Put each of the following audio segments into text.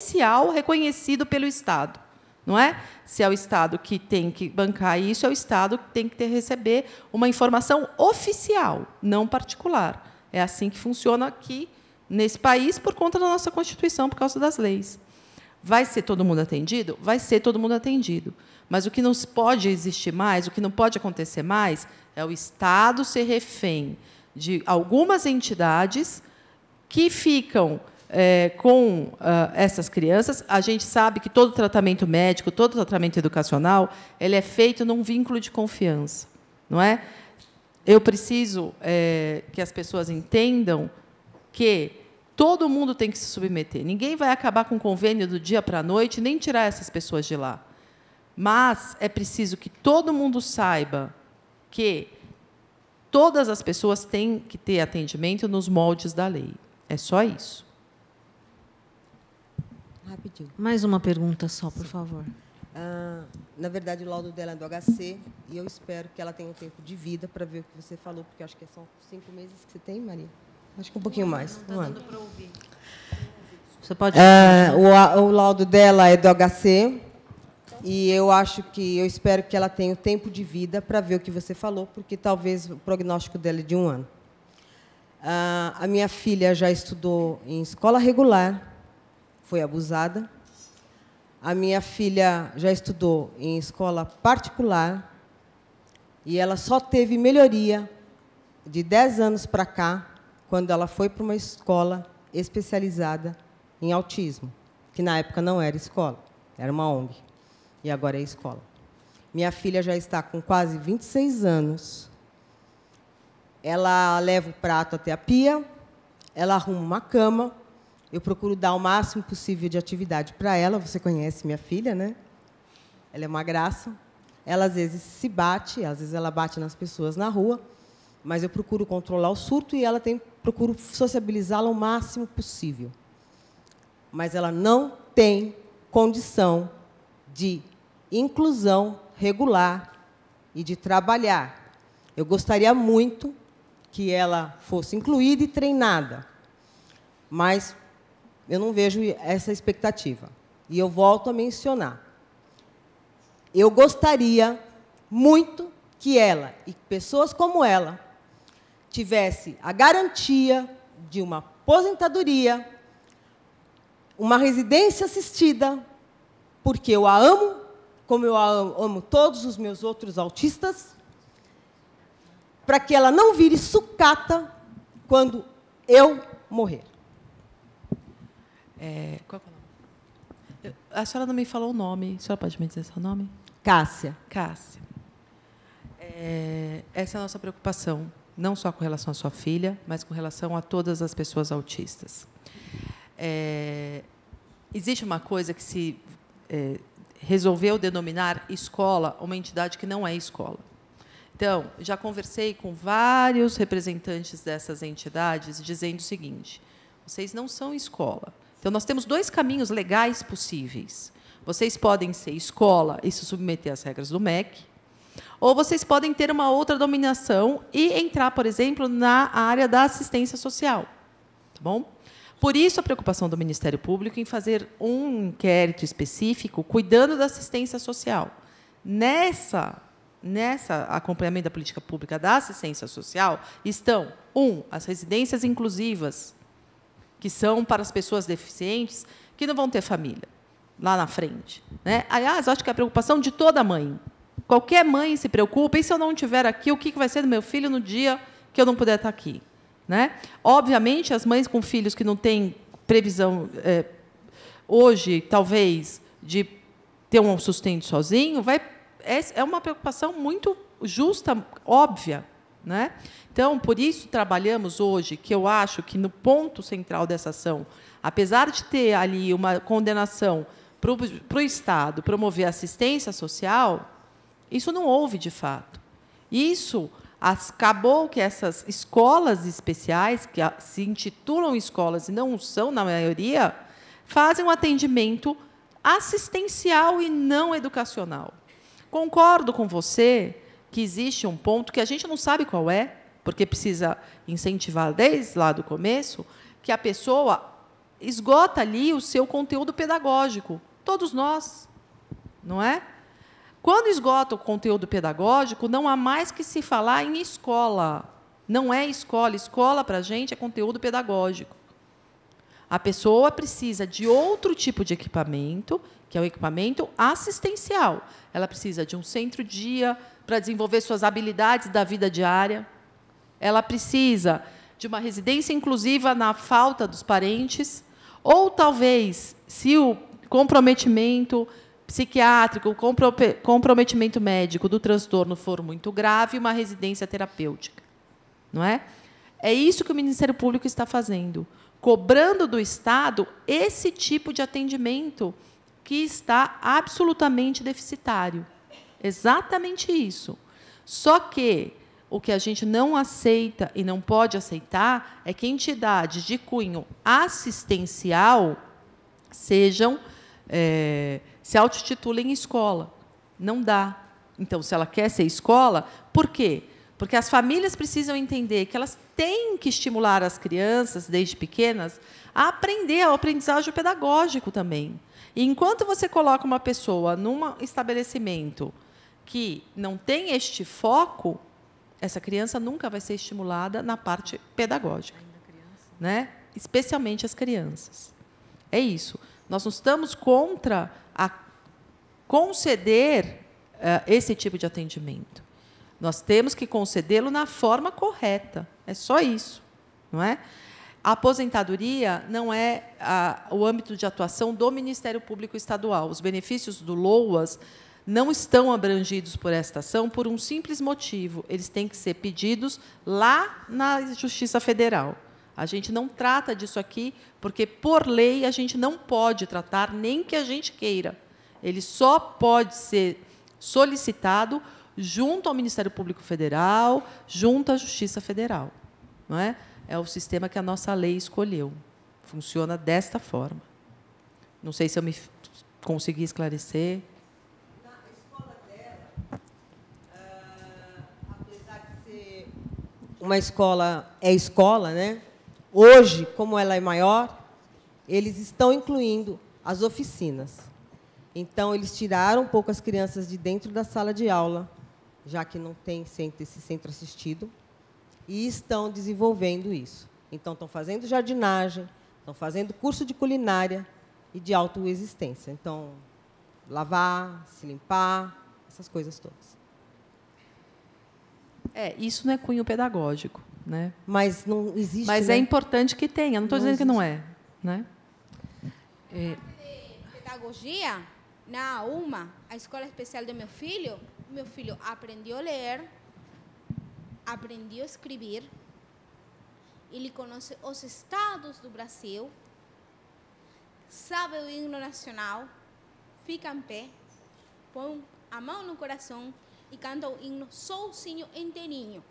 oficial reconhecido pelo Estado. Não é? Se é o Estado que tem que bancar isso, é o Estado que tem que receber uma informação oficial, não particular. É assim que funciona aqui, nesse país, por conta da nossa Constituição, por causa das leis. Vai ser todo mundo atendido? Vai ser todo mundo atendido. Mas o que não pode existir mais, o que não pode acontecer mais, é o Estado ser refém de algumas entidades que ficam com essas crianças. A gente sabe que todo tratamento médico, todo tratamento educacional, ele é feito num vínculo de confiança, não é? Eu preciso que as pessoas entendam que todo mundo tem que se submeter. Ninguém vai acabar com o convênio do dia para a noite, nem tirar essas pessoas de lá. Mas é preciso que todo mundo saiba que todas as pessoas têm que ter atendimento nos moldes da lei. É só isso. Rapidinho. Mais uma pergunta só, por favor. Na verdade, o laudo dela é do HC, e eu espero que ela tenha um tempo de vida para ver o que você falou, porque acho que são 5 meses que você tem, Maria? Acho que um pouquinho mais. Não está dando para ouvir. Você pode... O laudo dela é do HC, e eu espero que ela tenha o tempo de vida para ver o que você falou, porque talvez o prognóstico dela é de 1 ano. A minha filha já estudou em escola regular, foi abusada. A minha filha já estudou em escola particular e ela só teve melhoria de 10 anos para cá, quando ela foi para uma escola especializada em autismo, que na época não era escola, era uma ONG, e agora é escola. Minha filha já está com quase 26 anos. Ela leva o prato até a pia, ela arruma uma cama. Eu procuro dar o máximo possível de atividade para ela. Você conhece minha filha, né? Ela é uma graça. Ela, às vezes, se bate, às vezes ela bate nas pessoas na rua, mas eu procuro controlar o surto e procuro sociabilizá-la o máximo possível. Mas ela não tem condição de inclusão regular e de trabalhar. Eu gostaria muito que ela fosse incluída e treinada, mas eu não vejo essa expectativa. E eu volto a mencionar. Eu gostaria muito que ela, e pessoas como ela, tivesse a garantia de uma aposentadoria, uma residência assistida, porque eu a amo, como eu amo todos os meus outros autistas, para que ela não vire sucata quando eu morrer. Qual é o nome? A senhora não me falou o nome. A senhora pode me dizer seu nome? Cássia. Cássia. Essa é a nossa preocupação, não só com relação à sua filha, mas com relação a todas as pessoas autistas. Existe uma coisa que se resolveu denominar escola uma entidade que não é escola. Então, já conversei com vários representantes dessas entidades dizendo o seguinte: vocês não são escola. Então, nós temos 2 caminhos legais possíveis. Vocês podem ser escola e se submeter às regras do MEC, ou vocês podem ter uma outra dominação e entrar, por exemplo, na área da assistência social. Tá bom? Por isso, a preocupação do Ministério Público em fazer um inquérito específico cuidando da assistência social. Nessa acompanhamento da política pública da assistência social estão, as residências inclusivas, que são para as pessoas deficientes que não vão ter família lá na frente, né? Aliás, acho que é a preocupação de toda mãe. Qualquer mãe se preocupa, e se eu não estiver aqui, o que vai ser do meu filho no dia que eu não puder estar aqui? Né? Obviamente, as mães com filhos que não têm previsão, hoje, talvez, de ter um sustento sozinho, é uma preocupação muito justa, óbvia. Né? Então, por isso, trabalhamos hoje, que eu acho que, no ponto central dessa ação, apesar de ter ali uma condenação para o Estado promover assistência social, isso não houve, de fato. Isso acabou que essas escolas especiais, que se intitulam escolas e não são, na maioria, fazem um atendimento assistencial e não educacional. Concordo com você que existe um ponto que a gente não sabe qual é, porque precisa incentivar desde lá do começo, que a pessoa esgota ali o seu conteúdo pedagógico. Todos nós, não é? Quando esgota o conteúdo pedagógico, não há mais que se falar em escola. Não é escola. Escola, para a gente, é conteúdo pedagógico. A pessoa precisa de outro tipo de equipamento, que é o equipamento assistencial. Ela precisa de um centro-dia para desenvolver suas habilidades da vida diária. Ela precisa de uma residência inclusiva na falta dos parentes. Ou, talvez, se o comprometimento psiquiátrico, o comprometimento médico do transtorno for muito grave, uma residência terapêutica. Não é? É isso que o Ministério Público está fazendo, cobrando do Estado esse tipo de atendimento que está absolutamente deficitário. Exatamente isso. Só que o que a gente não aceita e não pode aceitar é que entidades de cunho assistencial se autotitulem escola. Não dá. Então, se ela quer ser escola, por quê? Porque as famílias precisam entender que elas têm que estimular as crianças, desde pequenas, a aprender, ao aprendizagem pedagógico também. E enquanto você coloca uma pessoa num estabelecimento que não tem este foco, essa criança nunca vai ser estimulada na parte pedagógica, né? Especialmente as crianças. É isso. Nós não estamos contra a conceder esse tipo de atendimento. Nós temos que concedê-lo na forma correta. É só isso, não é? A aposentadoria não é o âmbito de atuação do Ministério Público Estadual. Os benefícios do LOAS não estão abrangidos por esta ação por um simples motivo. Eles têm que ser pedidos lá na Justiça Federal. A gente não trata disso aqui, porque, por lei, a gente não pode tratar, nem que a gente queira. Ele só pode ser solicitado junto ao Ministério Público Federal, junto à Justiça Federal. Não é? É o sistema que a nossa lei escolheu. Funciona desta forma. Não sei se eu me consegui esclarecer. Na escola dela, apesar de ser uma escola, né? Hoje, como ela é maior, eles estão incluindo as oficinas. Então, eles tiraram um pouco as crianças de dentro da sala de aula, já que não tem esse centro assistido, e estão desenvolvendo isso. Então, estão fazendo jardinagem, estão fazendo curso de culinária e de autoexistência. Então, lavar, se limpar, essas coisas todas. Isso não é cunho pedagógico, né? Mas não existe. Mas né? é importante que tenha. Não estou dizendo que não é, né? Pedagogia, na UMA, a escola especial do meu filho aprendeu a ler, aprendeu a escrever, ele conhece os estados do Brasil, sabe o hino nacional, fica em pé, põe a mão no coração e canta o hino sozinho, inteirinho.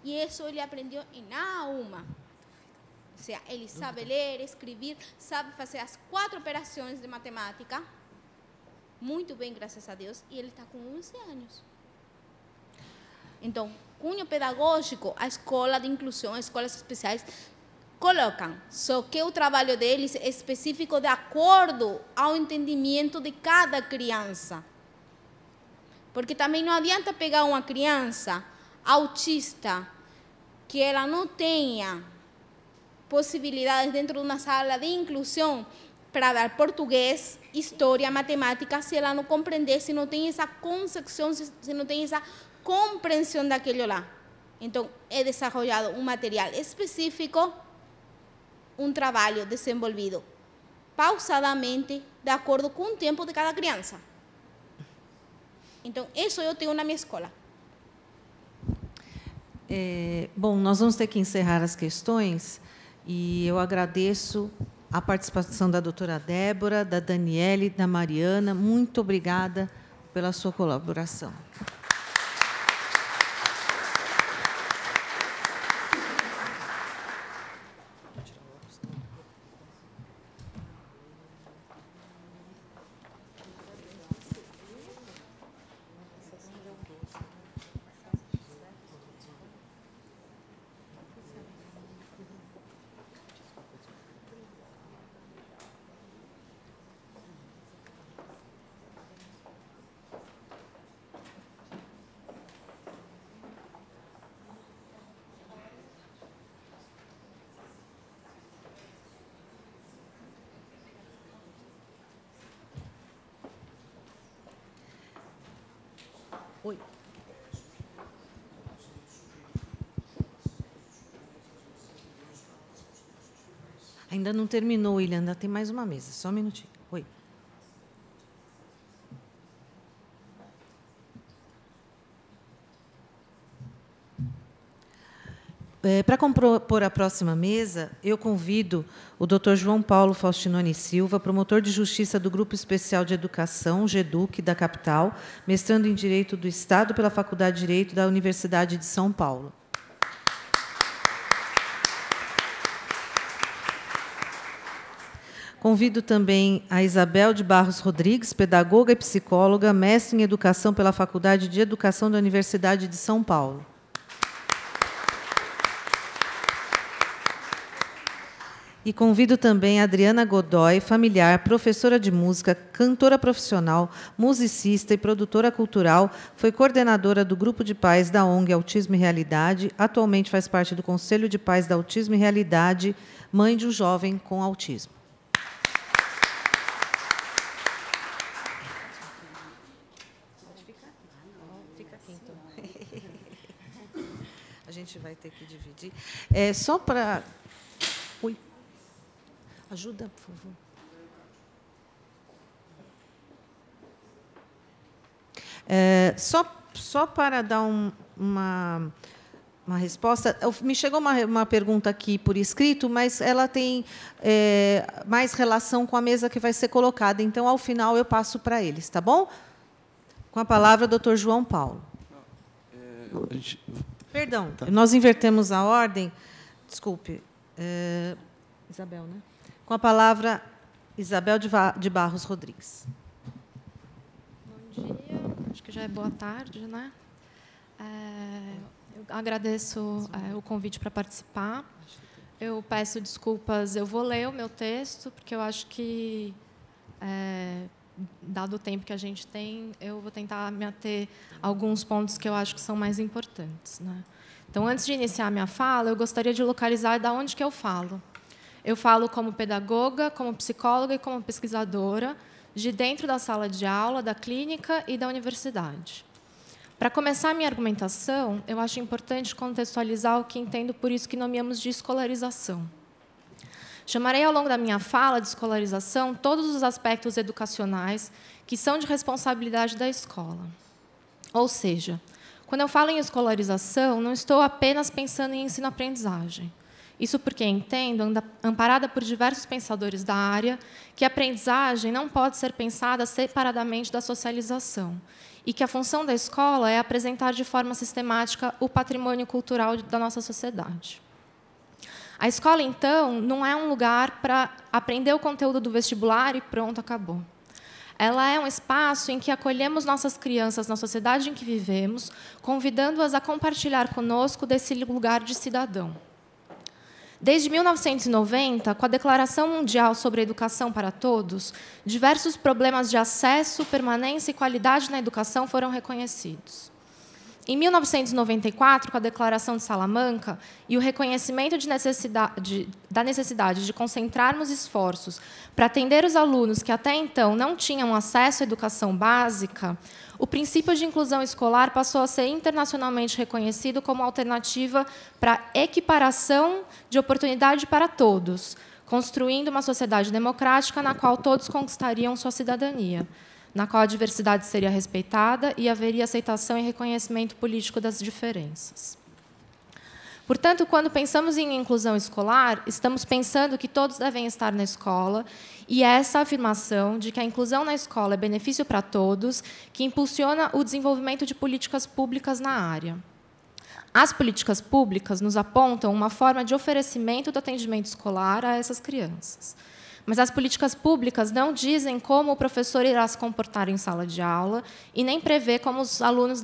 E isso ele aprendeu na UMA. Ou seja, ele sabe ler, escrever, sabe fazer as 4 operações de matemática, muito bem, graças a Deus, e ele está com 11 anos. Então, cunho pedagógico, a escola de inclusão, as escolas especiais, colocam, só que o trabalho deles é específico de acordo ao entendimento de cada criança. Porque também não adianta pegar uma criança autista que ela não tenha possibilidades dentro de uma sala de inclusão para dar português, história, matemática, se ela não compreender, se não tem essa concepção, se não tem essa compreensão daquilo lá. Então, é desenvolvido um material específico, um trabalho desenvolvido pausadamente, de acordo com o tempo de cada criança. Então, isso eu tenho na minha escola. Bom, nós vamos ter que encerrar as questões e eu agradeço a participação da doutora Débora, da Daniele, da Mariana. Muito obrigada pela sua colaboração. Oi. Ainda não terminou, William, ainda tem mais uma mesa. Só um minutinho. Oi. Para compor a próxima mesa, eu convido o Dr. João Paulo Faustinoni Silva, promotor de justiça do Grupo Especial de Educação, GEDUC, da capital, mestrando em Direito do Estado pela Faculdade de Direito da Universidade de São Paulo. Convido também a Isabel de Barros Rodrigues, pedagoga e psicóloga, mestre em Educação pela Faculdade de Educação da Universidade de São Paulo. E convido também a Adriana Godoy, familiar, professora de música, cantora profissional, musicista e produtora cultural, foi coordenadora do Grupo de Pais da ONG Autismo e Realidade, atualmente faz parte do Conselho de Pais da Autismo e Realidade, mãe de um jovem com autismo. Fica aqui, então. A gente vai ter que dividir. Só para... Oi. Ajuda, por favor. Só para dar uma resposta, me chegou uma pergunta aqui por escrito, mas ela tem mais relação com a mesa que vai ser colocada. Então, ao final, eu passo para eles, tá bom? Com a palavra, doutor João Paulo. Perdão, tá. Nós invertemos a ordem. Desculpe. Isabel, né? Com a palavra, Isabel de Barros Rodrigues. Bom dia, acho que já é boa tarde, né? Eu agradeço o convite para participar. Eu peço desculpas, eu vou ler o meu texto, porque eu acho que, dado o tempo que a gente tem, eu vou tentar me ater a alguns pontos que eu acho que são mais importantes, né? Então, antes de iniciar a minha fala, eu gostaria de localizar de onde que eu falo. Eu falo como pedagoga, como psicóloga e como pesquisadora, de dentro da sala de aula, da clínica e da universidade. Para começar a minha argumentação, eu acho importante contextualizar o que entendo por isso que nomeamos de escolarização. Chamarei ao longo da minha fala de escolarização todos os aspectos educacionais que são de responsabilidade da escola. Ou seja, quando eu falo em escolarização, não estou apenas pensando em ensino-aprendizagem. Isso porque entendo, amparada por diversos pensadores da área, que a aprendizagem não pode ser pensada separadamente da socialização e que a função da escola é apresentar de forma sistemática o patrimônio cultural da nossa sociedade. A escola, então, não é um lugar para aprender o conteúdo do vestibular e pronto, acabou. Ela é um espaço em que acolhemos nossas crianças na sociedade em que vivemos, convidando-as a compartilhar conosco desse lugar de cidadão. Desde 1990, com a Declaração Mundial sobre a Educação para Todos, diversos problemas de acesso, permanência e qualidade na educação foram reconhecidos. Em 1994, com a Declaração de Salamanca e o reconhecimento da necessidade de concentrarmos esforços para atender os alunos que até então não tinham acesso à educação básica, o princípio de inclusão escolar passou a ser internacionalmente reconhecido como alternativa para equiparação de oportunidade para todos, construindo uma sociedade democrática na qual todos conquistariam sua cidadania, na qual a diversidade seria respeitada e haveria aceitação e reconhecimento político das diferenças. Portanto, quando pensamos em inclusão escolar, estamos pensando que todos devem estar na escola, e essa afirmação de que a inclusão na escola é benefício para todos, que impulsiona o desenvolvimento de políticas públicas na área. As políticas públicas nos apontam uma forma de oferecimento do atendimento escolar a essas crianças. Mas as políticas públicas não dizem como o professor irá se comportar em sala de aula e nem prevê como os alunos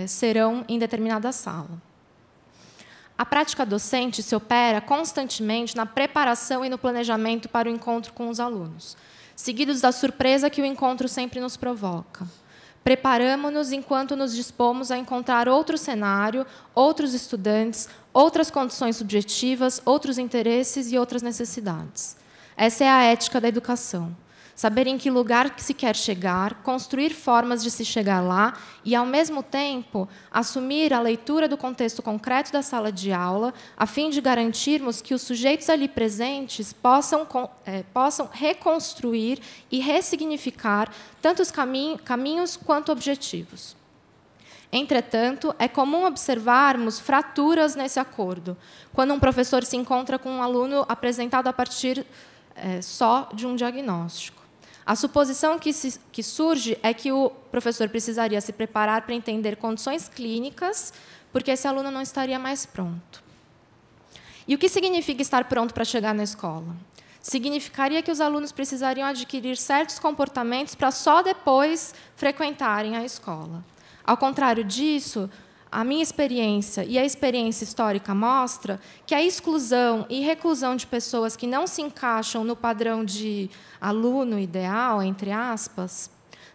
serão em determinada sala. A prática docente se opera constantemente na preparação e no planejamento para o encontro com os alunos, seguidos da surpresa que o encontro sempre nos provoca. Preparamo-nos enquanto nos dispomos a encontrar outro cenário, outros estudantes, outras condições subjetivas, outros interesses e outras necessidades. Essa é a ética da educação. saber em que lugar se quer chegar, construir formas de se chegar lá e, ao mesmo tempo, assumir a leitura do contexto concreto da sala de aula, a fim de garantirmos que os sujeitos ali presentes possam reconstruir e ressignificar tanto os caminhos quanto objetivos. Entretanto, é comum observarmos fraturas nesse acordo, quando um professor se encontra com um aluno apresentado a partir só de um diagnóstico. A suposição que surge é que o professor precisaria se preparar para entender condições clínicas, porque esse aluno não estaria mais pronto. E o que significa estar pronto para chegar na escola? Significaria que os alunos precisariam adquirir certos comportamentos para só depois frequentarem a escola. Ao contrário disso, a minha experiência e a experiência histórica mostra que a exclusão e reclusão de pessoas que não se encaixam no padrão de aluno ideal, entre aspas,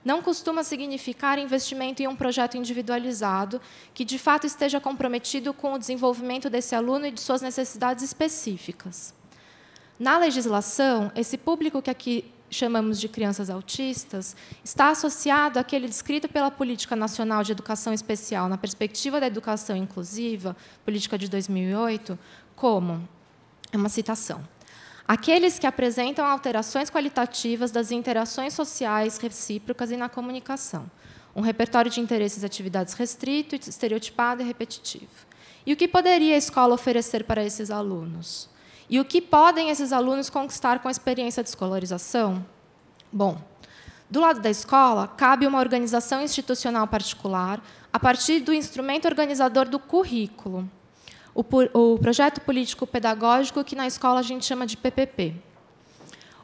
não costuma significar investimento em um projeto individualizado que, de fato, esteja comprometido com o desenvolvimento desse aluno e de suas necessidades específicas. Na legislação, esse público que aqui chamamos de crianças autistas, está associado àquele descrito pela Política Nacional de Educação Especial na perspectiva da educação inclusiva, política de 2008, como, é uma citação, aqueles que apresentam alterações qualitativas das interações sociais recíprocas e na comunicação, um repertório de interesses e atividades restrito, estereotipado e repetitivo. E o que poderia a escola oferecer para esses alunos? E o que podem esses alunos conquistar com a experiência de escolarização? Bom, do lado da escola, cabe uma organização institucional particular a partir do instrumento organizador do currículo, o projeto político-pedagógico que na escola a gente chama de PPP.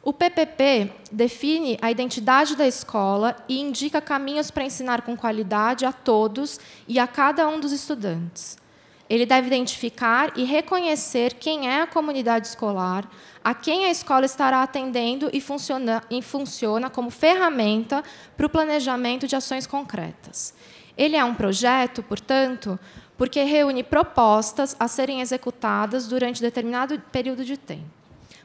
O PPP define a identidade da escola e indica caminhos para ensinar com qualidade a todos e a cada um dos estudantes. Ele deve identificar e reconhecer quem é a comunidade escolar, a quem a escola estará atendendo e funciona como ferramenta para o planejamento de ações concretas. Ele é um projeto, portanto, porque reúne propostas a serem executadas durante determinado período de tempo.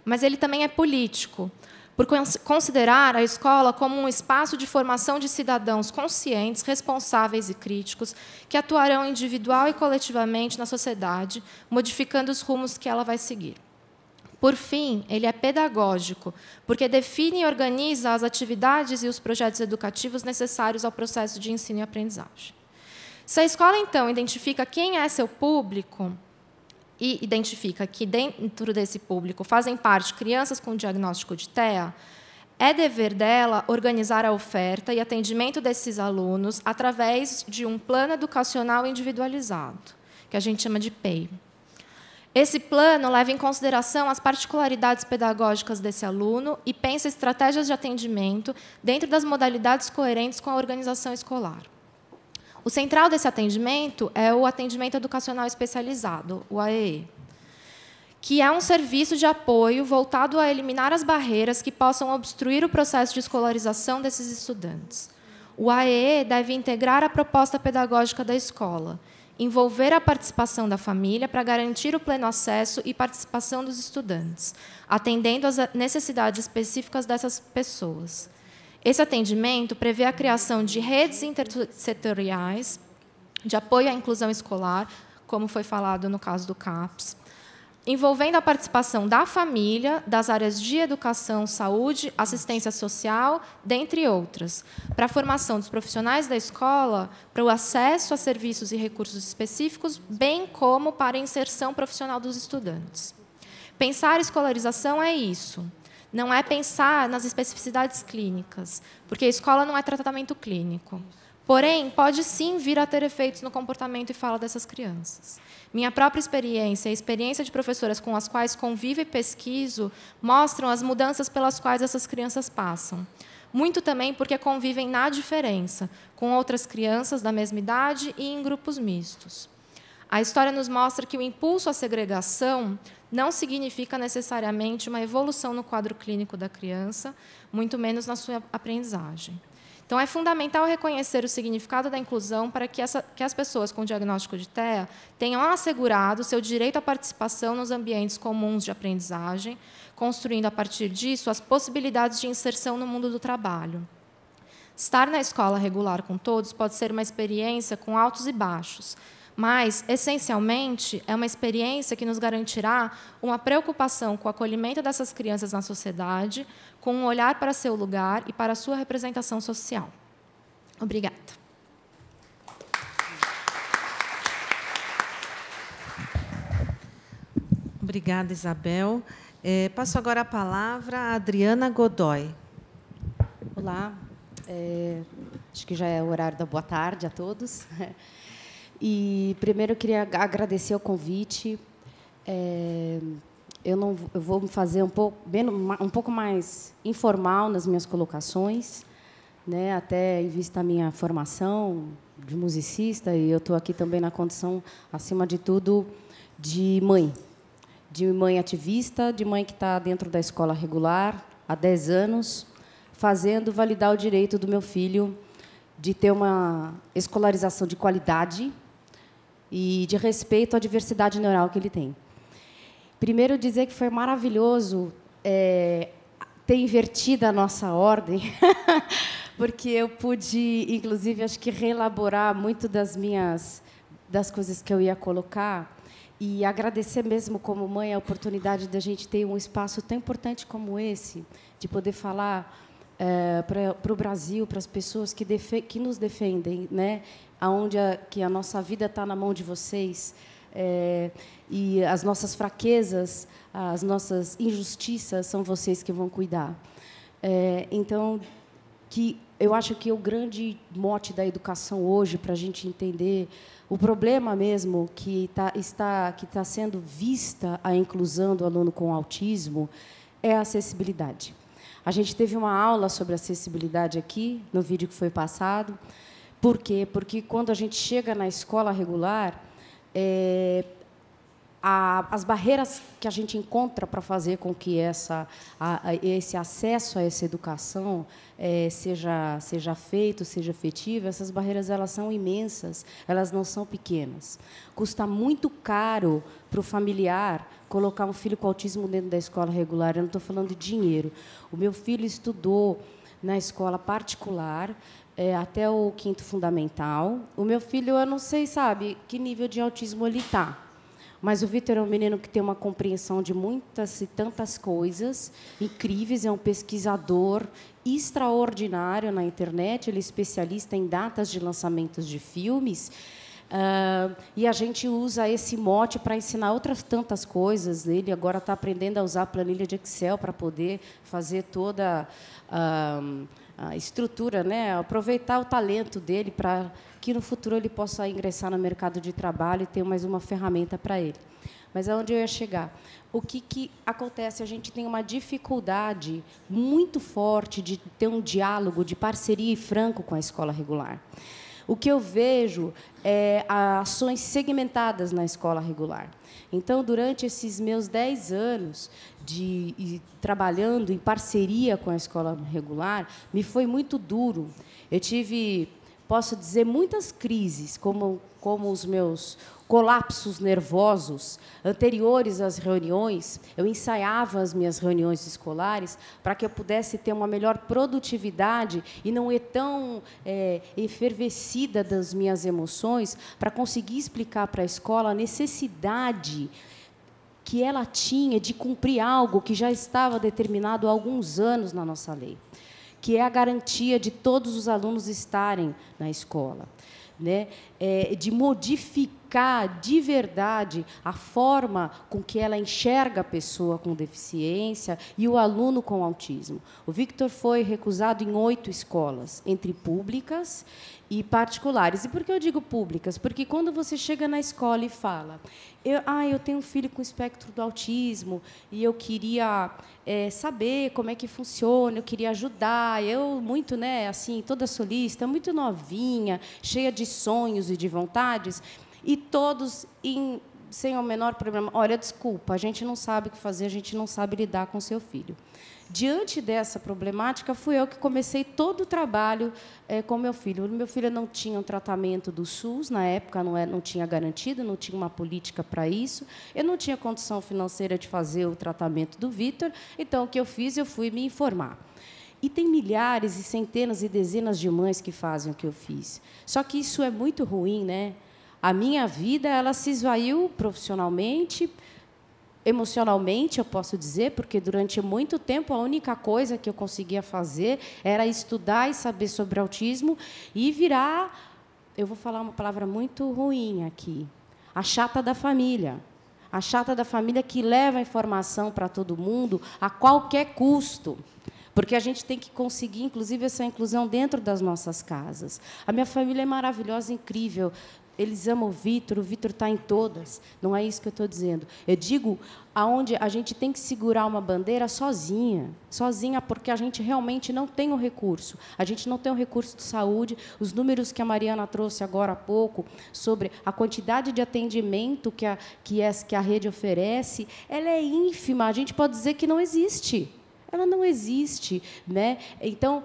Mas ele também é político, por considerar a escola como um espaço de formação de cidadãos conscientes, responsáveis e críticos, que atuarão individual e coletivamente na sociedade, modificando os rumos que ela vai seguir. Por fim, ele é pedagógico, porque define e organiza as atividades e os projetos educativos necessários ao processo de ensino e aprendizagem. Se a escola, então, identifica quem é seu público, e identifica que, dentro desse público, fazem parte crianças com diagnóstico de TEA, é dever dela organizar a oferta e atendimento desses alunos através de um plano educacional individualizado, que a gente chama de PEI. Esse plano leva em consideração as particularidades pedagógicas desse aluno e pensa estratégias de atendimento dentro das modalidades coerentes com a organização escolar. O central desse atendimento é o atendimento educacional especializado, o AEE, que é um serviço de apoio voltado a eliminar as barreiras que possam obstruir o processo de escolarização desses estudantes. O AEE deve integrar a proposta pedagógica da escola, envolver a participação da família para garantir o pleno acesso e participação dos estudantes, atendendo às necessidades específicas dessas pessoas. Esse atendimento prevê a criação de redes intersetoriais de apoio à inclusão escolar, como foi falado no caso do CAPS, envolvendo a participação da família, das áreas de educação, saúde, assistência social, dentre outras, para a formação dos profissionais da escola, para o acesso a serviços e recursos específicos, bem como para a inserção profissional dos estudantes. Pensar escolarização é isso. Não é pensar nas especificidades clínicas, porque a escola não é tratamento clínico. Porém, pode sim vir a ter efeitos no comportamento e fala dessas crianças. Minha própria experiência e a experiência de professoras com as quais convivo e pesquiso mostram as mudanças pelas quais essas crianças passam. Muito também porque convivem na diferença, com outras crianças da mesma idade e em grupos mistos. A história nos mostra que o impulso à segregação não significa necessariamente uma evolução no quadro clínico da criança, muito menos na sua aprendizagem. Então, é fundamental reconhecer o significado da inclusão para que as pessoas com diagnóstico de TEA tenham assegurado seu direito à participação nos ambientes comuns de aprendizagem, construindo, a partir disso, as possibilidades de inserção no mundo do trabalho. Estar na escola regular com todos pode ser uma experiência com altos e baixos, mas, essencialmente, é uma experiência que nos garantirá uma preocupação com o acolhimento dessas crianças na sociedade, com um olhar para seu lugar e para a sua representação social. Obrigada. Obrigada, Isabel. Passo agora a palavra à Adriana Godoy. Olá, acho que já é o horário da boa tarde a todos. E, primeiro, eu queria agradecer o convite. Eu vou fazer um pouco mais informal nas minhas colocações, né, até em vista da minha formação de musicista, e eu estou aqui também na condição, acima de tudo, de mãe ativista, de mãe que está dentro da escola regular há 10 anos, fazendo validar o direito do meu filho de ter uma escolarização de qualidade e de respeito à diversidade neural que ele tem. Primeiro, dizer que foi maravilhoso ter invertido a nossa ordem, porque eu pude, inclusive, acho que reelaborar muito das coisas que eu ia colocar, e agradecer mesmo, como mãe, a oportunidade da gente ter um espaço tão importante como esse, de poder falar para o Brasil, para as pessoas que nos defendem, né? Que a nossa vida está na mão de vocês, e as nossas fraquezas, as nossas injustiças, são vocês que vão cuidar. Então, eu acho que o grande mote da educação hoje, para a gente entender o problema mesmo que está sendo vista a inclusão do aluno com autismo, é a acessibilidade. A gente teve uma aula sobre acessibilidade aqui, no vídeo que foi passado. Por quê? Porque, quando a gente chega na escola regular, as barreiras que a gente encontra para fazer com que esse acesso a essa educação seja feito, seja efetivo, essas barreiras são imensas, elas não são pequenas. Custa muito caro para o familiar colocar um filho com autismo dentro da escola regular. Eu não estou falando de dinheiro. O meu filho estudou na escola particular até o 5º fundamental. O meu filho, eu não sei, sabe, que nível de autismo ele está. Mas o Vitor é um menino que tem uma compreensão de muitas e tantas coisas incríveis, é um pesquisador extraordinário na internet, ele é especialista em datas de lançamentos de filmes, e a gente usa esse mote para ensinar outras tantas coisas. Ele agora está aprendendo a usar a planilha de Excel para poder fazer toda a estrutura, né? Aproveitar o talento dele para que, no futuro, ele possa ingressar no mercado de trabalho e ter mais uma ferramenta para ele. Mas aonde eu ia chegar? O que acontece? A gente tem uma dificuldade muito forte de ter um diálogo de parceria e franco com a escola regular. O que eu vejo é ações segmentadas na escola regular. Então, durante esses meus 10 anos trabalhando em parceria com a escola regular, me foi muito duro. Eu tive, posso dizer, muitas crises, como os meus colapsos nervosos anteriores às reuniões. Eu ensaiava as minhas reuniões escolares para que eu pudesse ter uma melhor produtividade e não ir tão efervescida das minhas emoções, para conseguir explicar para a escola a necessidade que ela tinha de cumprir algo que já estava determinado há alguns anos na nossa lei, que é a garantia de todos os alunos estarem na escola, né? De modificar de verdade a forma com que ela enxerga a pessoa com deficiência e o aluno com autismo. O Victor foi recusado em 8 escolas, entre públicas e particulares. E por que eu digo públicas? Porque, quando você chega na escola e fala: eu tenho um filho com espectro do autismo e eu queria saber como é que funciona, eu queria ajudar, eu muito, né, assim, toda solista, muito novinha, cheia de sonhos e de vontades, e todos sem o menor problema: olha, desculpa, a gente não sabe o que fazer, a gente não sabe lidar com seu filho. Diante dessa problemática, fui eu que comecei todo o trabalho com meu filho. Meu filho não tinha um tratamento do SUS, na época não tinha garantido, não tinha uma política para isso. Eu não tinha condição financeira de fazer o tratamento do Vitor, então, o que eu fiz? Eu fui me informar. E tem milhares e centenas e dezenas de mães que fazem o que eu fiz. Só que isso é muito ruim, né? A minha vida, ela se esvaiu profissionalmente, emocionalmente, eu posso dizer, porque durante muito tempo a única coisa que eu conseguia fazer era estudar e saber sobre autismo e virar, eu vou falar uma palavra muito ruim aqui, a chata da família. A chata da família que leva a informação para todo mundo a qualquer custo. Porque a gente tem que conseguir, inclusive, essa inclusão dentro das nossas casas. A minha família é maravilhosa, incrível. Eles amam o Vitor está em todas. Não é isso que eu estou dizendo. Eu digo aonde a gente tem que segurar uma bandeira sozinha, porque a gente realmente não tem o recurso. A gente não tem o recurso de saúde. Os números que a Mariana trouxe agora há pouco sobre a quantidade de atendimento que a rede oferece, ela é ínfima. A gente pode dizer que não existe. Ela não existe, né? Então,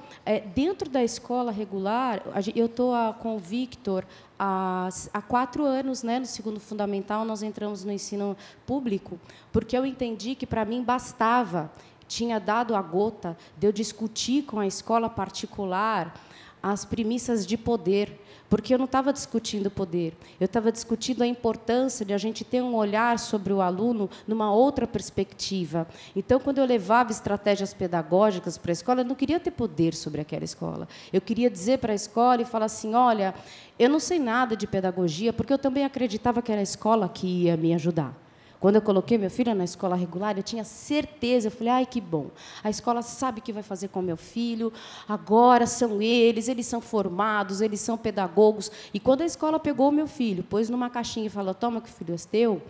dentro da escola regular, eu estou com o Victor há 4 anos, né? No segundo fundamental, nós entramos no ensino público, porque eu entendi que, para mim, bastava, tinha dado a gota de eu discutir com a escola particular as premissas de poder, porque eu não estava discutindo poder, eu estava discutindo a importância de a gente ter um olhar sobre o aluno numa outra perspectiva. Então, quando eu levava estratégias pedagógicas para a escola, eu não queria ter poder sobre aquela escola. Eu queria dizer para a escola e falar assim, olha, eu não sei nada de pedagogia, porque eu também acreditava que era a escola que ia me ajudar. Quando eu coloquei meu filho na escola regular, eu tinha certeza, eu falei, ai, que bom, a escola sabe o que vai fazer com meu filho, agora são eles são formados, eles são pedagogos. E quando a escola pegou o meu filho, pôs numa caixinha e falou, toma, que o filho é teu,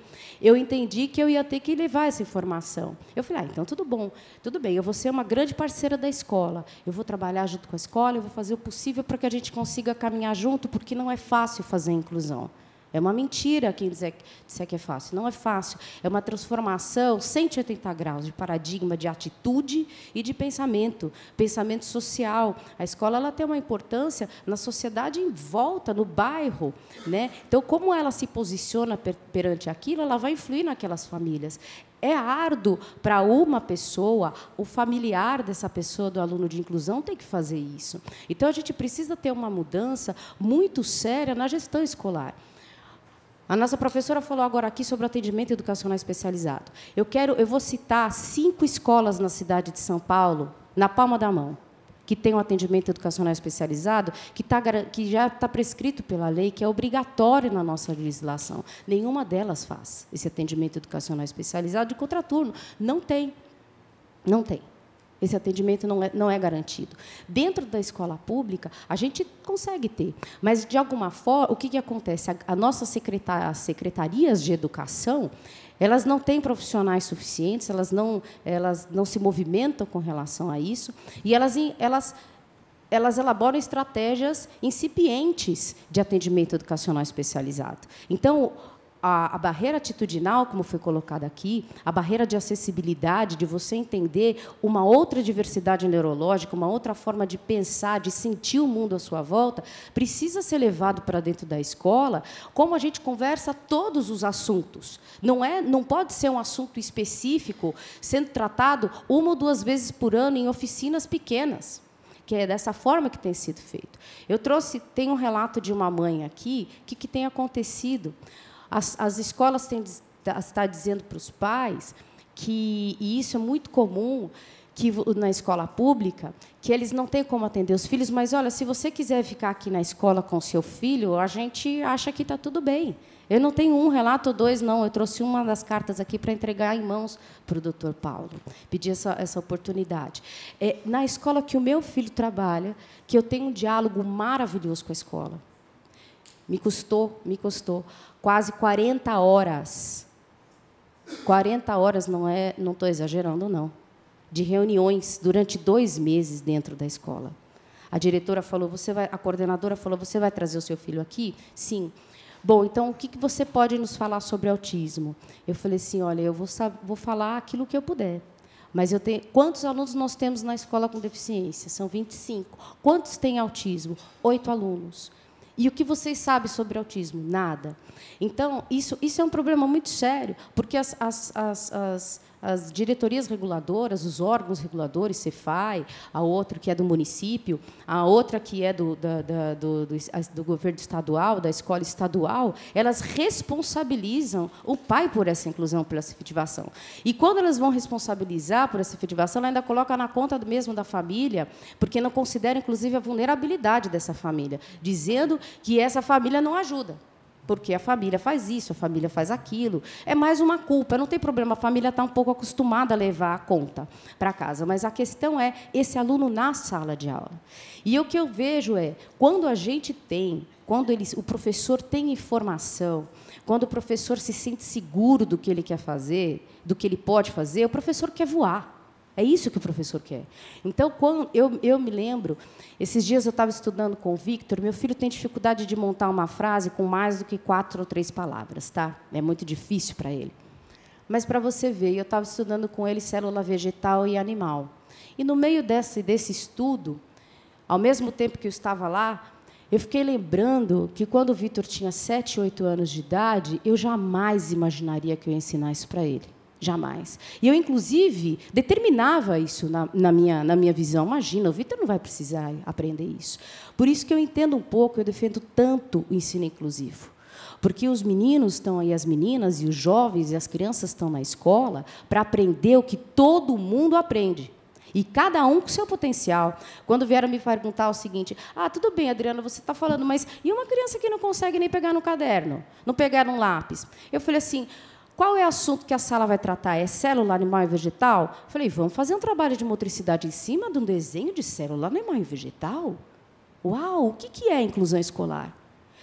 eu entendi que eu ia ter que levar essa informação. Eu falei, então, tudo bem, eu vou ser uma grande parceira da escola, eu vou trabalhar junto com a escola, eu vou fazer o possível para que a gente consiga caminhar junto, porque não é fácil fazer a inclusão. É uma mentira quem disser que é fácil. Não é fácil. É uma transformação 180 graus de paradigma, de atitude e de pensamento social. A escola ela tem uma importância na sociedade em volta, no bairro, né? Então, como ela se posiciona perante aquilo, ela vai influir naquelas famílias. É árduo para uma pessoa, o familiar dessa pessoa, do aluno de inclusão, tem que fazer isso. Então, a gente precisa ter uma mudança muito séria na gestão escolar. A nossa professora falou agora aqui sobre o atendimento educacional especializado. Eu vou citar 5 escolas na cidade de São Paulo, na palma da mão, que tem um atendimento educacional especializado, que já está prescrito pela lei, que é obrigatório na nossa legislação. Nenhuma delas faz esse atendimento educacional especializado de contraturno. Não tem. Não tem. Esse atendimento não é garantido. Dentro da escola pública, a gente consegue ter, mas, de alguma forma, o que acontece? As nossas secretarias de educação, elas não têm profissionais suficientes, elas não se movimentam com relação a isso, e elas elaboram estratégias incipientes de atendimento educacional especializado. Então, a barreira atitudinal, como foi colocada aqui, a barreira de acessibilidade, de você entender uma outra diversidade neurológica, uma outra forma de pensar, de sentir o mundo à sua volta, precisa ser levado para dentro da escola, como a gente conversa todos os assuntos. Não pode ser um assunto específico sendo tratado 1 ou 2 vezes por ano em oficinas pequenas, que é dessa forma que tem sido feito. Tem um relato de uma mãe aqui, que tem acontecido. As escolas estão dizendo para os pais e isso é muito comum, que na escola pública, que eles não têm como atender os filhos, mas, olha, se você quiser ficar aqui na escola com o seu filho, a gente acha que está tudo bem. Eu não tenho 1 relato ou 2, não. Eu trouxe uma das cartas aqui para entregar em mãos para o doutor Paulo. Pedi essa oportunidade. Na escola que o meu filho trabalha, que eu tenho um diálogo maravilhoso com a escola. Me custou quase 40 horas. 40 horas não estou exagerando, não. De reuniões durante 2 meses dentro da escola. A diretora falou, a coordenadora falou, você vai trazer o seu filho aqui? Sim. Bom, então, o que você pode nos falar sobre autismo? Eu falei assim, olha, eu vou falar aquilo que eu puder. Mas quantos alunos nós temos na escola com deficiência? São 25. Quantos têm autismo? 8 alunos. E o que vocês sabem sobre autismo? Nada. Então, isso é um problema muito sério, porque as diretorias reguladoras, os órgãos reguladores, Cefai, a outra que é do município, a outra que é do governo estadual, da escola estadual, elas responsabilizam o pai por essa inclusão, por essa efetivação. E, quando elas vão responsabilizar por essa efetivação, ela ainda coloca na conta mesmo da família, porque não considera, inclusive, a vulnerabilidade dessa família, dizendo que essa família não ajuda. Porque a família faz isso, a família faz aquilo. É mais uma culpa, não tem problema, a família está um pouco acostumada a levar a conta para casa. Mas a questão é esse aluno na sala de aula. E o que eu vejo é, quando a gente tem, o professor tem informação, quando o professor se sente seguro do que ele quer fazer, do que ele pode fazer, o professor quer voar. É isso que o professor quer. Então, quando eu me lembro, esses dias eu estava estudando com o Victor, meu filho tem dificuldade de montar uma frase com mais do que 4 ou 3 palavras, tá? É muito difícil para ele. Mas, para você ver, eu estava estudando com ele célula vegetal e animal. E, no meio desse estudo, ao mesmo tempo que eu estava lá, eu fiquei lembrando que, quando o Victor tinha 7, 8 anos de idade, eu jamais imaginaria que eu ia ensinar isso para ele. Jamais. E eu, inclusive, determinava isso na minha visão. Imagina, o Victor não vai precisar aprender isso. Por isso que eu entendo um pouco, eu defendo tanto o ensino inclusivo. Porque os meninos estão aí, as meninas, e os jovens e as crianças estão na escola para aprender o que todo mundo aprende. E cada um com seu potencial. Quando vieram me perguntar o seguinte, tudo bem, Adriana, você está falando, mas e uma criança que não consegue nem pegar no caderno, não pegar um lápis? Eu falei assim, qual é o assunto que a sala vai tratar? É célula animal e vegetal? Falei, vamos fazer um trabalho de motricidade em cima de um desenho de célula animal e vegetal? Uau, o que é inclusão escolar?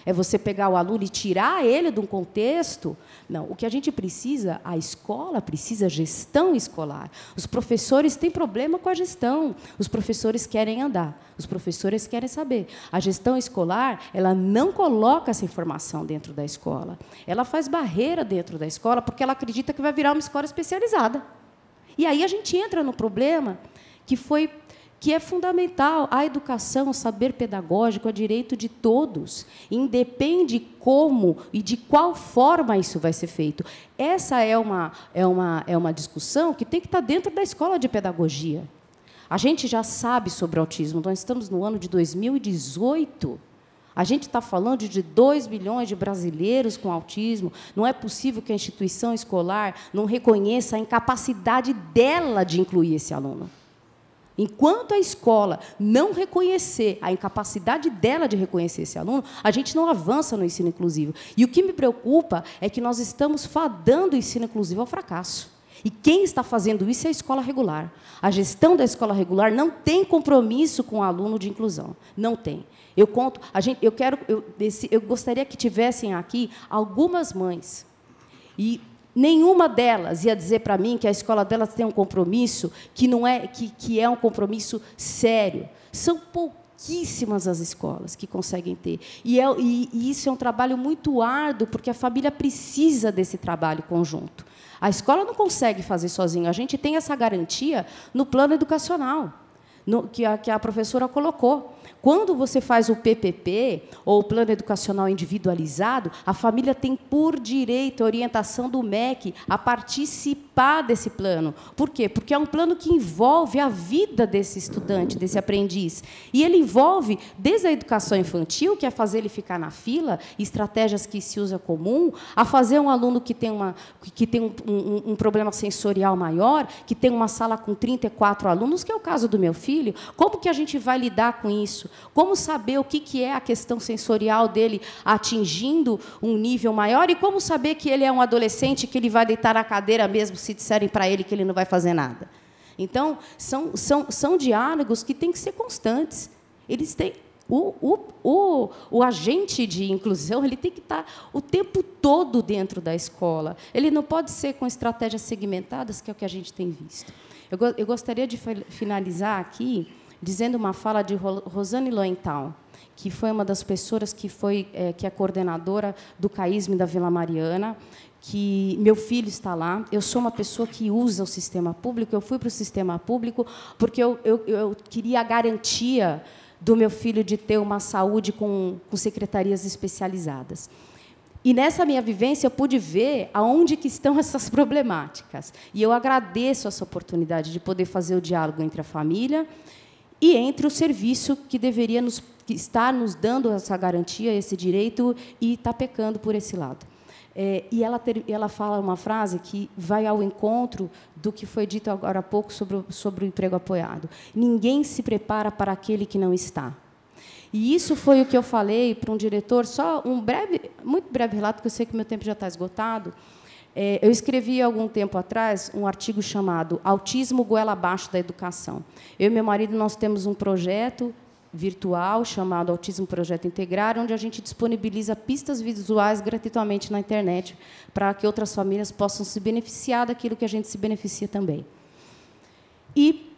É você pegar o aluno e tirar ele de um contexto? Não, o que a gente precisa, a escola precisa gestão escolar. Os professores têm problema com a gestão. Os professores querem andar, os professores querem saber. A gestão escolar, ela não coloca essa informação dentro da escola. Ela faz barreira dentro da escola porque ela acredita que vai virar uma escola especializada. E aí a gente entra no problema que é fundamental. A educação, o saber pedagógico é direito de todos. Independe como e de qual forma isso vai ser feito. Essa é uma discussão que tem que estar dentro da escola de pedagogia. A gente já sabe sobre autismo. Nós estamos no ano de 2018. A gente está falando de 2 milhões de brasileiros com autismo. Não é possível que a instituição escolar não reconheça a incapacidade dela de incluir esse aluno. Enquanto a escola não reconhecer a incapacidade dela de reconhecer esse aluno, a gente não avança no ensino inclusivo. E o que me preocupa é que nós estamos fadando o ensino inclusivo ao fracasso. E quem está fazendo isso é a escola regular. A gestão da escola regular não tem compromisso com o aluno de inclusão. Não tem. Eu gostaria que tivessem aqui algumas mães. E nenhuma delas ia dizer para mim que a escola delas tem um compromisso que é um compromisso sério. São pouquíssimas as escolas que conseguem ter. E isso é um trabalho muito árduo, porque a família precisa desse trabalho conjunto. A escola não consegue fazer sozinha. A gente tem essa garantia no plano educacional, que a professora colocou. Quando você faz o PPP, ou o Plano Educacional Individualizado, a família tem, por direito, a orientação do MEC a participar desse plano. Por quê? Porque é um plano que envolve a vida desse estudante, desse aprendiz. E ele envolve, desde a educação infantil, que é fazer ele ficar na fila, estratégias que se usa comum, a fazer um aluno que tem um problema sensorial maior, que tem uma sala com 34 alunos, que é o caso do meu filho. Como que a gente vai lidar com isso? Como saber o que é a questão sensorial dele atingindo um nível maior e como saber que ele é um adolescente que ele vai deitar na cadeira mesmo se disserem para ele que ele não vai fazer nada? Então, são diálogos que têm que ser constantes. Eles têm... O agente de inclusão ele tem que estar o tempo todo dentro da escola. Ele não pode ser com estratégias segmentadas, que é o que a gente tem visto. Eu gostaria de finalizar aqui dizendo uma fala de Rosane Lowenthal, que foi uma das pessoas que é coordenadora do CAISM da Vila Mariana, que meu filho está lá. Eu sou uma pessoa que usa o sistema público. Eu fui para o sistema público porque eu queria a garantia do meu filho de ter uma saúde com secretarias especializadas. E, nessa minha vivência, eu pude ver aonde que estão essas problemáticas. E eu agradeço essa oportunidade de poder fazer o diálogo entre a família e entre o serviço que deveria estar nos dando essa garantia, esse direito, e está pecando por esse lado. E ela fala uma frase que vai ao encontro do que foi dito agora há pouco sobre o emprego apoiado. Ninguém se prepara para aquele que não está. E isso foi o que eu falei para um diretor, só muito breve relato, porque eu sei que meu tempo já está esgotado. Eu escrevi, há algum tempo atrás, um artigo chamado Autismo Goela Abaixo da Educação. Eu e meu marido nós temos um projeto virtual chamado Autismo Projeto Integrar, onde a gente disponibiliza pistas visuais gratuitamente na internet para que outras famílias possam se beneficiar daquilo que a gente se beneficia também. E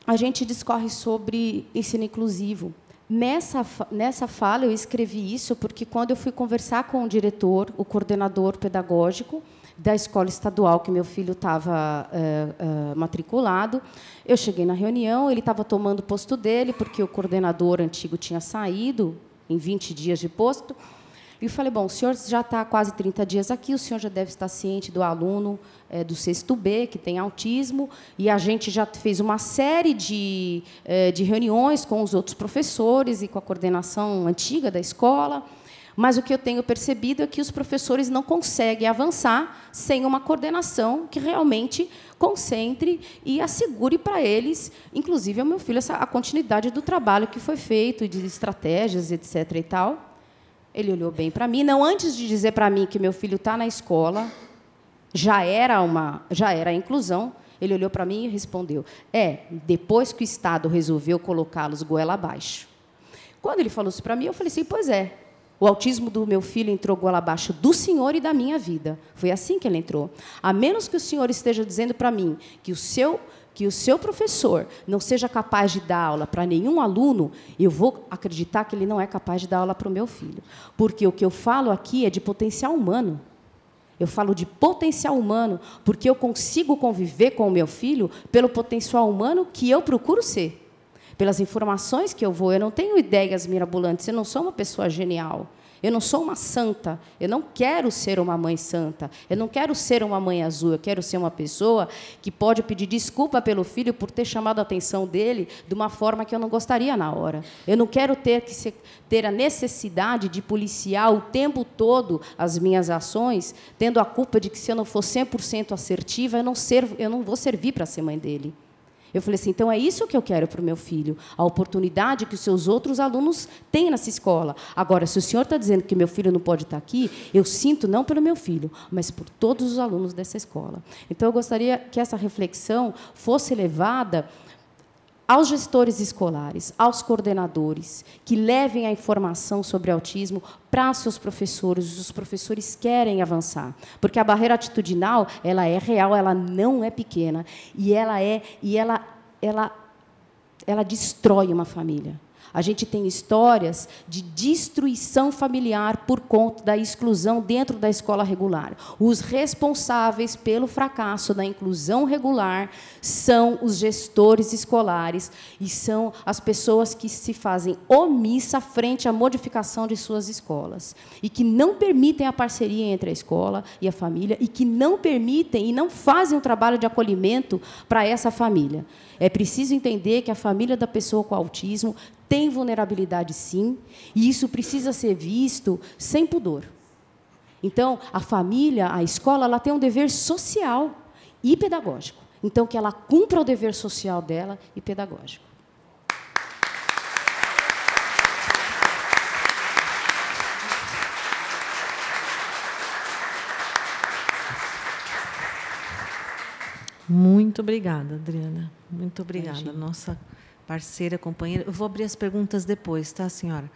a gente discorre sobre ensino inclusivo. Nessa fala, eu escrevi isso porque, quando eu fui conversar com o diretor, o coordenador pedagógico da escola estadual que meu filho estava matriculado, eu cheguei na reunião, ele estava tomando o posto dele, porque o coordenador antigo tinha saído em 20 dias de posto. E eu falei, bom, o senhor já está há quase 30 dias aqui, o senhor já deve estar ciente do aluno do 6º B, que tem autismo, e a gente já fez uma série de reuniões com os outros professores e com a coordenação antiga da escola, mas o que eu tenho percebido é que os professores não conseguem avançar sem uma coordenação que realmente concentre e assegure para eles, inclusive ao meu filho, a continuidade do trabalho que foi feito, de estratégias, etc. e tal. Ele olhou bem para mim, não antes de dizer para mim que meu filho está na escola, já era a inclusão, ele olhou para mim e respondeu, depois que o Estado resolveu colocá-los goela abaixo. Quando ele falou isso para mim, eu falei assim, pois é, o autismo do meu filho entrou goela abaixo do senhor e da minha vida. Foi assim que ele entrou. A menos que o senhor esteja dizendo para mim que o seu professor não seja capaz de dar aula para nenhum aluno, eu vou acreditar que ele não é capaz de dar aula para o meu filho. Porque o que eu falo aqui é de potencial humano. Eu falo de potencial humano, porque eu consigo conviver com o meu filho pelo potencial humano que eu procuro ser. Pelas informações que eu vou, eu não tenho ideias mirabolantes, eu não sou uma pessoa genial. Eu não sou uma santa, eu não quero ser uma mãe santa, eu não quero ser uma mãe azul, eu quero ser uma pessoa que pode pedir desculpa pelo filho por ter chamado a atenção dele de uma forma que eu não gostaria na hora. Eu não quero ter a necessidade de policiar o tempo todo as minhas ações, tendo a culpa de que, se eu não for 100% assertiva, eu não vou servir para ser mãe dele. Eu falei assim, então é isso que eu quero para o meu filho, a oportunidade que os seus outros alunos têm nessa escola. Agora, se o senhor está dizendo que meu filho não pode estar aqui, eu sinto não pelo meu filho, mas por todos os alunos dessa escola. Então, eu gostaria que essa reflexão fosse levada aos gestores escolares, aos coordenadores, que levem a informação sobre autismo para seus professores. Os professores querem avançar, porque a barreira atitudinal, ela é real, ela não é pequena, e ela destrói uma família. A gente tem histórias de destruição familiar por conta da exclusão dentro da escola regular. Os responsáveis pelo fracasso da inclusão regular são os gestores escolares e são as pessoas que se fazem omissa frente à modificação de suas escolas e que não permitem a parceria entre a escola e a família e que não permitem e não fazem um trabalho de acolhimento para essa família. É preciso entender que a família da pessoa com autismo tem vulnerabilidade, sim, e isso precisa ser visto sem pudor. Então, a família, a escola, ela tem um dever social e pedagógico. Então, que ela cumpra o dever social dela e pedagógico. Muito obrigada, Adriana. Muito obrigada, imagina. Nossa parceira, companheira. Eu vou abrir as perguntas depois, tá, senhora?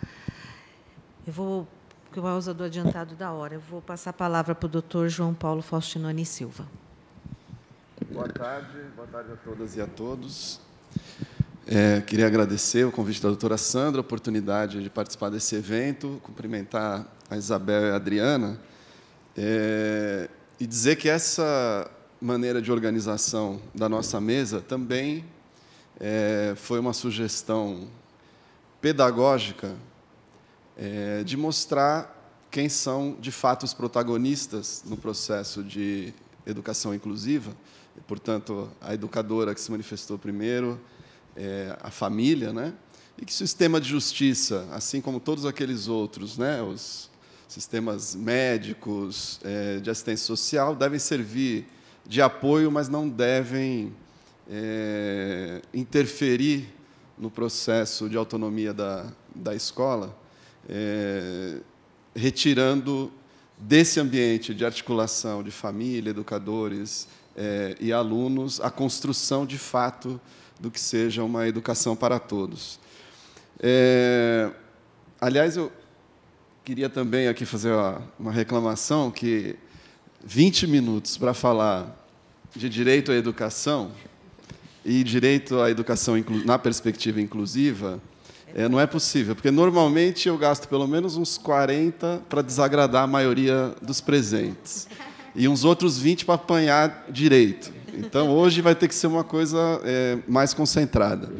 Por causa do adiantado da hora, eu vou passar a palavra para o doutor João Paulo Faustinoni Silva. Boa tarde a todas e a todos. Queria agradecer o convite da doutora Sandra, a oportunidade de participar desse evento, cumprimentar a Isabel e a Adriana. E dizer que essa maneira de organização da nossa mesa também foi uma sugestão pedagógica de mostrar quem são, de fato, os protagonistas no processo de educação inclusiva, e, portanto, a educadora que se manifestou primeiro, a família, né? E que o sistema de justiça, assim como todos aqueles outros, né, os sistemas médicos, de assistência social, devem servir de apoio, mas não devem interferir no processo de autonomia da escola, retirando desse ambiente de articulação de família, educadores e alunos a construção, de fato, do que seja uma educação para todos. Aliás, eu queria também aqui fazer uma reclamação, que 20 minutos para falar de direito à educação e direito à educação na perspectiva inclusiva não é possível, porque normalmente eu gasto pelo menos uns 40 para desagradar a maioria dos presentes e uns outros 20 para apanhar direito. Então, hoje vai ter que ser uma coisa mais concentrada.